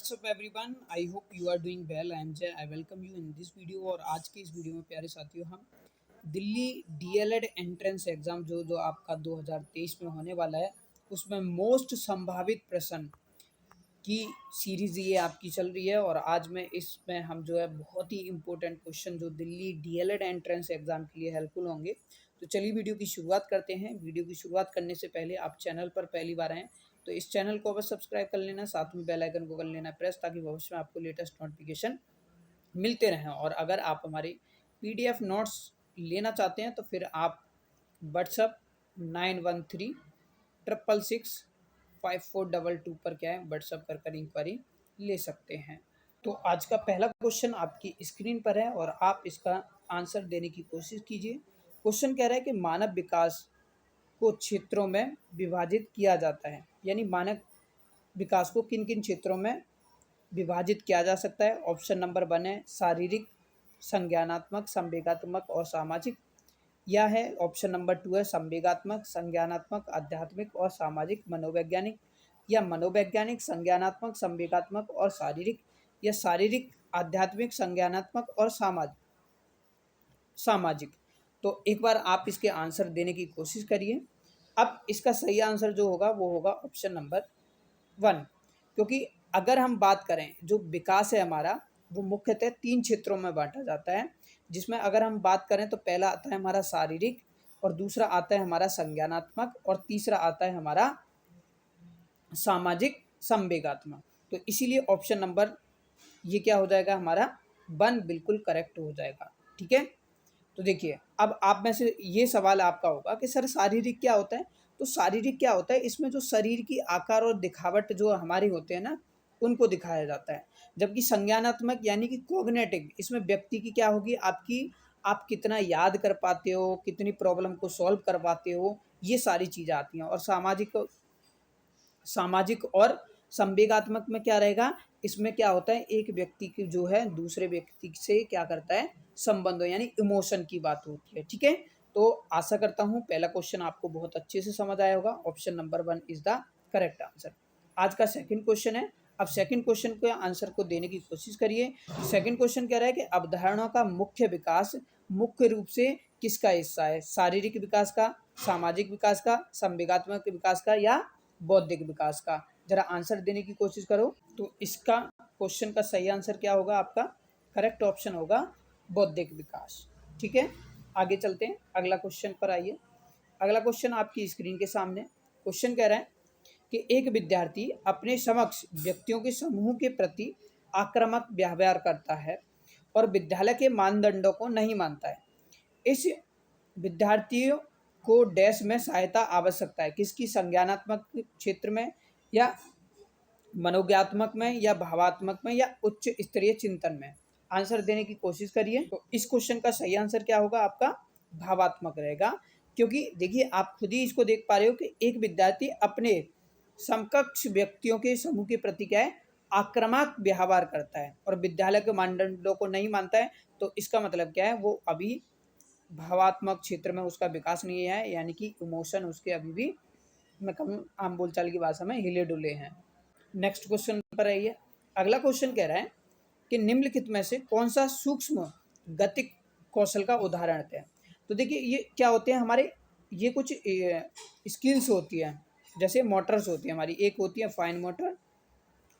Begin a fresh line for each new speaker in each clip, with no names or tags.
What's up everyone? I hope you are doing well and I welcome you in this video। और आज के इस video में प्यारे साथियों हम दिल्ली डीएलएड एंट्रेंस एग्ज़ाम जो आपका 2023 में होने वाला है उसमें मोस्ट संभावित प्रश्न की सीरीज़ ये आपकी चल रही है। और आज में इसमें हम जो है बहुत ही इम्पोर्टेंट क्वेश्चन जो दिल्ली डीएलएड एंट्रेंस एग्ज़ाम के लिए हेल्पफुल होंगे। तो चलिए वीडियो की शुरुआत करते हैं। वीडियो की शुरुआत करने से पहले आप चैनल पर पहली बार आएँ तो इस चैनल को अवश्य सब्सक्राइब कर लेना, साथ में बेल आइकन को कर लेना प्रेस, ताकि भविष्य में आपको लेटेस्ट नोटिफिकेशन मिलते रहें। और अगर आप हमारे पीडीएफ नोट्स लेना चाहते हैं तो फिर आप व्हाट्सअप 9136665422 पर क्या है व्हाट्सअप कर इंक्वायरी ले सकते हैं। तो आज का पहला क्वेश्चन आपकी स्क्रीन पर है और आप इसका आंसर देने की कोशिश कीजिए। क्वेश्चन कह रहा है कि मानव विकास को क्षेत्रों में विभाजित किया जाता है, यानी मानव विकास को किन किन क्षेत्रों में विभाजित किया जा सकता है। ऑप्शन नंबर 1 है शारीरिक, संज्ञानात्मक, संवेगात्मक और सामाजिक। यह है ऑप्शन नंबर 2 है संवेगात्मक, संज्ञानात्मक, आध्यात्मिक और सामाजिक, मनोवैज्ञानिक। या मनोवैज्ञानिक, संज्ञानात्मक, संवेगात्मक और शारीरिक। या शारीरिक, आध्यात्मिक, संज्ञानात्मक और सामाजिक। तो एक बार आप इसके आंसर देने की कोशिश करिए। अब इसका सही आंसर जो होगा वो होगा ऑप्शन नंबर 1, क्योंकि अगर हम बात करें जो विकास है हमारा वो मुख्यतः 3 क्षेत्रों में बांटा जाता है, जिसमें अगर हम बात करें तो पहला आता है हमारा शारीरिक, और दूसरा आता है हमारा संज्ञानात्मक, और तीसरा आता है हमारा सामाजिक संवेगात्मक। तो इसीलिए ऑप्शन नंबर ये क्या हो जाएगा हमारा 1 बिल्कुल करेक्ट हो जाएगा। ठीक है, तो देखिए अब आप में से ये सवाल आपका होगा कि सर शारीरिक क्या होता है। तो शारीरिक क्या होता है, इसमें जो शरीर की आकार और दिखावट जो हमारे होते हैं ना उनको दिखाया जाता है। जबकि संज्ञानात्मक यानी कि कॉग्निटिव, इसमें व्यक्ति की क्या होगी, आप कितना याद कर पाते हो, कितनी प्रॉब्लम को सॉल्व कर पाते हो, ये सारी चीज़ें आती हैं। और सामाजिक और संवेगात्मक में क्या रहेगा, इसमें क्या होता है एक व्यक्ति की जो है दूसरे व्यक्ति से क्या करता है संबंध, यानी इमोशन की बात होती है। ठीक है, तो आशा करता हूँ पहला क्वेश्चन आपको बहुत अच्छे से समझ आया होगा। Option number 1 is the correct answer. आज का सेकंड क्वेश्चन है। अब सेकंड क्वेश्चन के आंसर को देने की कोशिश करिए। सेकंड क्वेश्चन कह रहा है कि अवधारणाओं का मुख्य विकास मुख्य रूप से किसका हिस्सा है, शारीरिक विकास का, सामाजिक विकास का, संवेगात्मक विकास का या बौद्धिक विकास का। जरा आंसर देने की कोशिश करो। तो इसका क्वेश्चन का सही आंसर क्या होगा, आपका करेक्ट ऑप्शन होगा बौद्धिक विकास। ठीक है, आगे चलते हैं, अगला क्वेश्चन पर आइए। अगला क्वेश्चन आपकी स्क्रीन के सामने। क्वेश्चन कह रहा है कि एक विद्यार्थी अपने समक्ष व्यक्तियों के समूह के प्रति आक्रामक व्यवहार करता है और विद्यालय के मानदंडों को नहीं मानता है। इस विद्यार्थियों को डैश में सहायता आवश्यकता है, किसकी, संज्ञानात्मक क्षेत्र में या मनोज्ञात्मक में या भावात्मक में या उच्च स्तरीय चिंतन में। आंसर देने की कोशिश करिए। तो इस क्वेश्चन का सही आंसर क्या होगा, आपका भावात्मक रहेगा। क्योंकि देखिए आप खुद ही इसको देख पा रहे हो कि एक विद्यार्थी अपने समकक्ष व्यक्तियों के समूह के प्रति क्या है आक्रामक व्यवहार करता है और विद्यालय के मानदंडों को नहीं मानता है। तो इसका मतलब क्या है, वो अभी भावात्मक क्षेत्र में उसका विकास नहीं है, यानी कि इमोशन उसके अभी भी, मैं कहूँ आम बोलचाल की भाषा में, हिले डुले हैं। नेक्स्ट क्वेश्चन पर आइए। अगला क्वेश्चन कह रहा है कि निम्नलिखित में से कौन सा सूक्ष्म गतिक कौशल का उदाहरण है। तो देखिए ये क्या होते हैं हमारे, ये कुछ स्किल्स होती है, जैसे मोटर्स होती है हमारी, एक होती है फाइन मोटर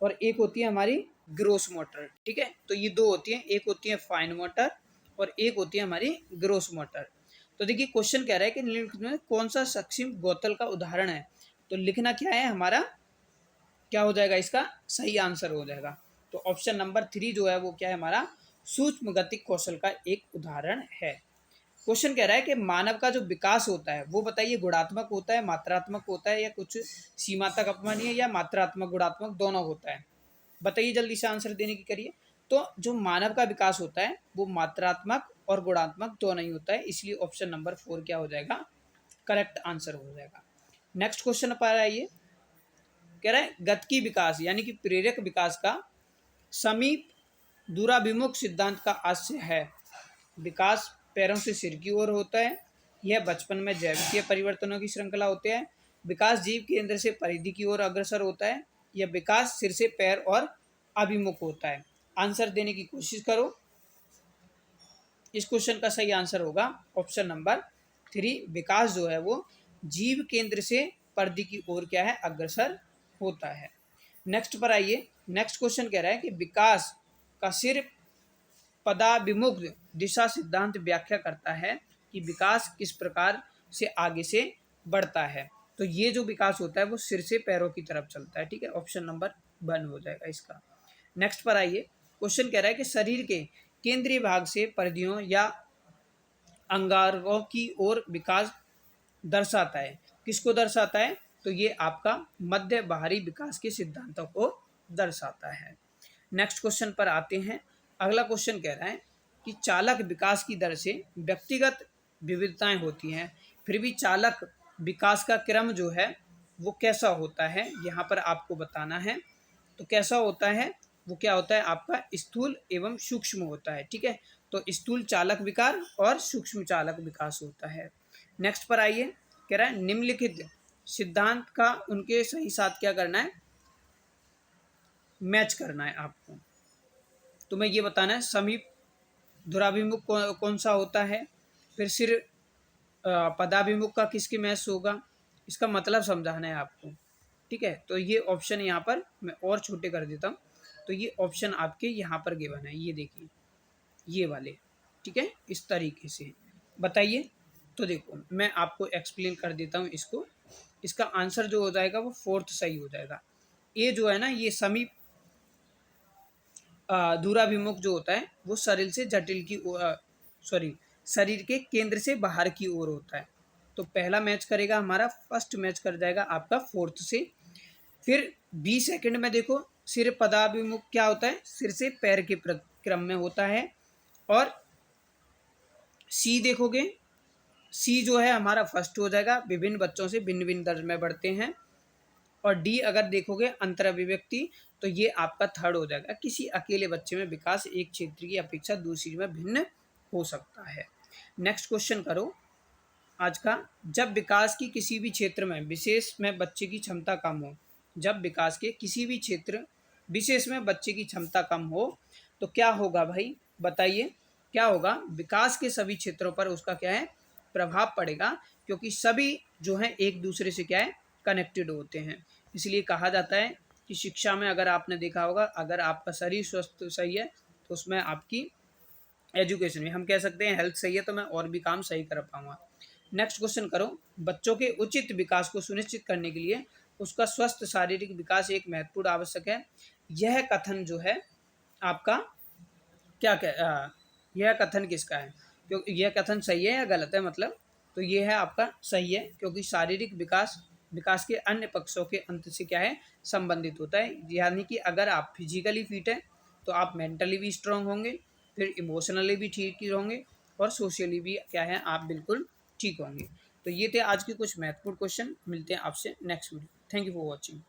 और एक होती है हमारी ग्रोस मोटर। ठीक है, तो ये दो होती हैं, एक होती है फाइन मोटर और एक होती है हमारी ग्रोस मोटर। तो देखिए क्वेश्चन कह रहा है कि निम्नलिखित में कौन सा सूक्ष्म गौतल का उदाहरण है। तो लिखना क्या है हमारा, क्या हो जाएगा, इसका सही आंसर हो जाएगा। तो ऑप्शन नंबर 3 जो है वो क्या है हमारा सूक्ष्म गतिक कौशल का एक उदाहरण है। क्वेश्चन कह रहा है कि मानव का जो विकास होता है वो बताइए गुणात्मक होता है, मात्रात्मक होता है या कुछ सीमा तक अपमानीय, या मात्रात्मक गुणात्मक दोनों होता है। बताइए जल्दी से आंसर देने की करिए। तो जो मानव का विकास होता है वो मात्रात्मक और गुणात्मक दोनों ही होता है, इसलिए ऑप्शन नंबर 4 क्या हो जाएगा, करेक्ट आंसर हो जाएगा। नेक्स्ट क्वेश्चन पर आइए। कह रहा है गतिकी विकास यानी कि प्रेरक विकास का समीप दूराभिमुख सिद्धांत का आशय है। विकास पैरों से सिर की ओर होता है, यह बचपन में जैविकीय परिवर्तनों की श्रृंखला होते हैं। विकास जीव केंद्र से परिधि की ओर अग्रसर होता है, यह विकास सिर से पैर और अभिमुख होता है। आंसर देने की कोशिश करो। इस क्वेश्चन का सही आंसर होगा ऑप्शन नंबर 3। विकास जो है वो जीव केंद्र से परिधि की ओर क्या है, अग्रसर होता है। नेक्स्ट पर आइए। नेक्स्ट क्वेश्चन कह रहा है कि विकास का सिर्फ पदाभिमुख दिशा सिद्धांत व्याख्या करता है कि विकास किस प्रकार से आगे से बढ़ता है। तो ये जो विकास होता है वो सिर से पैरों की तरफ चलता है। ठीक है, ऑप्शन नंबर 1 हो जाएगा इसका। नेक्स्ट पर आइए। क्वेश्चन कह रहा है कि शरीर के केंद्रीय भाग से परिधियों या अंगारों की ओर विकास दर्शाता है। किसको दर्शाता है? तो ये आपका मध्य बाहरी विकास के सिद्धांतों को दर्शाता है। नेक्स्ट क्वेश्चन पर आते हैं। अगला क्वेश्चन कह रहा है कि चालक विकास की दर से व्यक्तिगत विविधताएं होती हैं, फिर भी चालक विकास का क्रम जो है वो कैसा होता है, यहाँ पर आपको बताना है। तो कैसा होता है वो क्या होता है आपका स्थूल एवं सूक्ष्म होता है। ठीक है, तो स्थूल चालक विकार और सूक्ष्म चालक विकास होता है। नेक्स्ट पर आइए। कह रहा है निम्नलिखित सिद्धांत का उनके सही साथ क्या करना है, मैच करना है आपको। तुम्हें ये बताना है समीप धुराभिमुख कौन सा होता है, फिर सिर पदाभिमुख का किसके मैच होगा, इसका मतलब समझाना है आपको। ठीक है, तो ये ऑप्शन यहाँ पर मैं और छोटे कर देता हूँ। तो ये ऑप्शन आपके यहाँ पर गिवन है, ये देखिए ये वाले। ठीक है, इस तरीके से बताइए। तो देखो मैं आपको एक्सप्लेन कर देता हूँ इसको। इसका आंसर जो हो जाएगा वो 4th सही हो जाएगा। ये जो है ना, ये समीप दूराभिमुख जो होता है वो शरीर से जटिल की सॉरी शरीर के केंद्र से बाहर की ओर होता है। तो पहला मैच करेगा हमारा, फर्स्ट मैच कर जाएगा आपका 4th से। फिर बी सेकंड में देखो सिर पदाभिमुख क्या होता है, सिर से पैर के क्रम में होता है। और सी देखोगे, सी जो है हमारा फर्स्ट हो जाएगा, विभिन्न बच्चों से भिन्न भिन्न दर में बढ़ते हैं। और डी अगर देखोगे अंतर अभिव्यक्ति, तो ये आपका थर्ड हो जाएगा। किसी अकेले बच्चे में विकास एक क्षेत्र की अपेक्षा दूसरी में भिन्न हो सकता है। नेक्स्ट क्वेश्चन करो आज का। जब विकास की किसी भी क्षेत्र में विशेष में बच्चे की क्षमता कम हो, जब विकास के किसी भी क्षेत्र विशेष में बच्चे की क्षमता कम हो तो क्या होगा भाई, बताइए क्या होगा। विकास के सभी क्षेत्रों पर उसका क्या है, प्रभाव पड़ेगा, क्योंकि सभी जो है एक दूसरे से क्या है, कनेक्टेड होते हैं। इसलिए कहा जाता है कि शिक्षा में अगर आपने देखा होगा, अगर आपका शरीर स्वस्थ सही है तो उसमें आपकी एजुकेशन में हम कह सकते हैं हेल्थ सही है तो मैं और भी काम सही कर पाऊंगा। नेक्स्ट क्वेश्चन करो। बच्चों के उचित विकास को सुनिश्चित करने के लिए उसका स्वस्थ शारीरिक विकास एक महत्वपूर्ण आवश्यक है। यह कथन जो है आपका क्या यह कथन किसका है, क्योंकि यह कथन सही है या गलत है, मतलब तो ये है आपका सही है, क्योंकि शारीरिक विकास विकास के अन्य पक्षों के अंत से क्या है, संबंधित होता है। यानी कि अगर आप फिजिकली फिट है तो आप मेंटली भी स्ट्रांग होंगे, फिर इमोशनली भी ठीक ही होंगे, और सोशली भी क्या है, आप बिल्कुल ठीक होंगे। तो ये थे आज के कुछ महत्वपूर्ण क्वेश्चन। मिलते हैं आपसे next video. Thank you for watching.